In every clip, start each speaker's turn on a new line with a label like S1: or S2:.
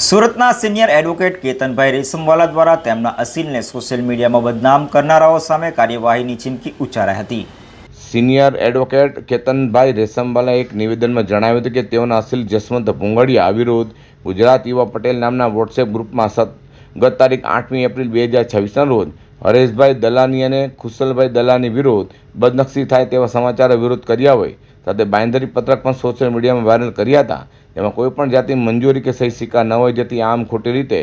S1: સુરતના senior advocate કેતનભાઈ રેશમવાલા દ્વારા તેમના અસીલને સોશિયલ મીડિયામાં બદનામ કરનારાઓ સામે કાર્યવાહીની ચીમકી ઉચ્ચારાઈ હતી।
S2: સિનિયર એડવોકેટ કેતનભાઈ રેશમવાલાએ એક નિવેદનમાં જણાવ્યું હતું કે તેઓના અસીલ જસવંત ભુંગડિયા વિરુદ્ધ ગુજરાત યુવા પટેલ નામના વોટ્સએપ ગ્રુપમાં ગત તારીખ 8મી એપ્રિલ 2026ના રોજ હરેશભાઈ દલાની અને ખુશલભાઈ દલાની વિરુદ્ધ બદનક્ષી થાય તેવા સમાચારો વિરોધ કર્યા હોય સાથે બાંયધરી પત્રક પણ સોશિયલ મીડિયામાં વાયરલ કર્યા હતા। એમાં કોઈપણ જાતની મંજૂરી કે સહી સિક્કા ન હોય, જેથી આમ ખોટી રીતે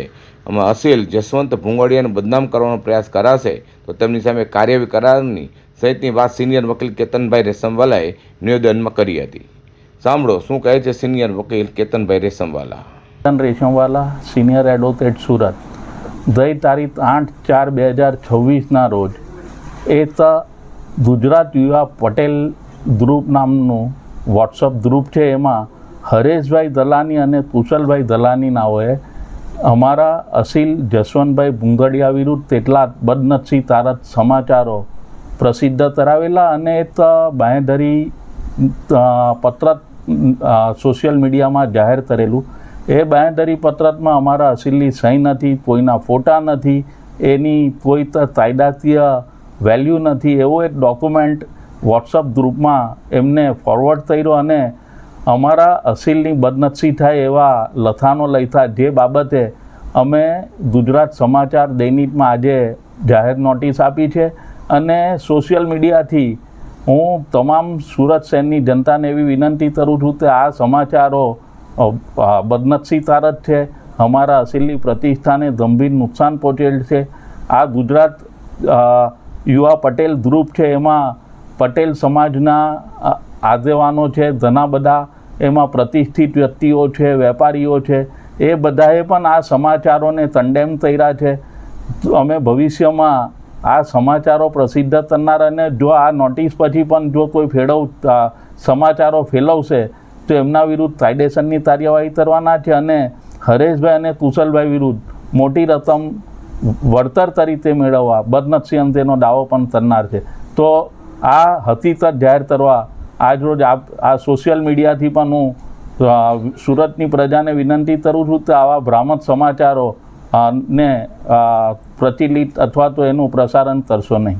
S2: અસીલ જસવંત ભુંગડિયાને બદનામ કરવાનો પ્રયાસ કરાશે તો તેમની સામે કાર્યવાહી કરવાની સહિતની વાત સિનિયર વકીલ કેતનભાઈ રેશમવાલાએ નિવેદનમાં કરી હતી। સાંભળો શું કહે છે સિનિયર વકીલ કેતનભાઈ રેશમવાલા।
S3: Ketan Reshamwala, senior advocate, Surat. ગઈ તારીખ 8/4/2026ના રોજ એક ગુજરાત યુવા પટેલ ગ્રુપ નામનું વોટ્સઅપ ગ્રુપ છે, એમાં હરેશભાઈ દલાની અને કુશલભાઈ દલાની નાઓએ અમારા અસીલ જસવંતભાઈ ભુંગડિયા વિરુદ્ધ કેટલાક બદનક્ષી તારક સમાચારો પ્રસિદ્ધ કરાવેલા અને એક બાંયધરી પત્રક સોશિયલ મીડિયામાં જાહેર કરેલું। એ બાંયધરી પત્રકમાં અમારા અસીલની સહી નથી, કોઈના ફોટા નથી, એની કોઈ કાયદાકીય વેલ્યુ નથી, એવો એક ડોક્યુમેન્ટ વોટ્સઅપ ગ્રુપમાં એમને ફોરવર્ડ કર્યો અને અમારા અસીલની બદનક્ષી થાય એવા લખાણો લખ્યા, જે બાબતે અમે ગુજરાત સમાચાર દૈનિકમાં આજે જાહેર નોટિસ આપી છે અને સોશિયલ મીડિયાથી હું તમામ સુરત શહેરની જનતાને એવી વિનંતી કરું છું કે આ સમાચારો બદનક્ષીકારક છે, અમારા અસીલની પ્રતિષ્ઠાને ગંભીર નુકસાન પહોંચેલ છે। આ ગુજરાત યુવા પટેલ ગ્રુપ છે, એમાં પટેલ સમાજના આગેવાનો છે, ઘણા બધા એમાં પ્રતિષ્ઠિત વ્યક્તિઓ છે, વેપારીઓ છે, એ બધાએ પણ આ સમાચારોને કંડેમ કર્યા છે। અમે ભવિષ્યમાં આ સમાચારો પ્રસિદ્ધ કરનાર અને જો આ નોટિસ પછી પણ જો કોઈ સમાચારો ફેલાવશે તો એમના વિરુદ્ધ કાયદેસરની કાર્યવાહી કરવાના છે અને હરેશભાઈ અને કુશલભાઈ વિરુદ્ધ મોટી રકમ વળતર તરીકે મેળવવા બદનક્ષી અંગેનો દાવો પણ કરનાર છે। તો આ હકીકત જાહેર કરવા આજરોજ આ સોશિયલ મીડિયાથી પણ હું સુરતની પ્રજાને વિનંતી કરું છું કે આવા ભ્રામક સમાચારો ને પ્રચલિત અથવા તો એનું પ્રસારણ કરશો નહીં।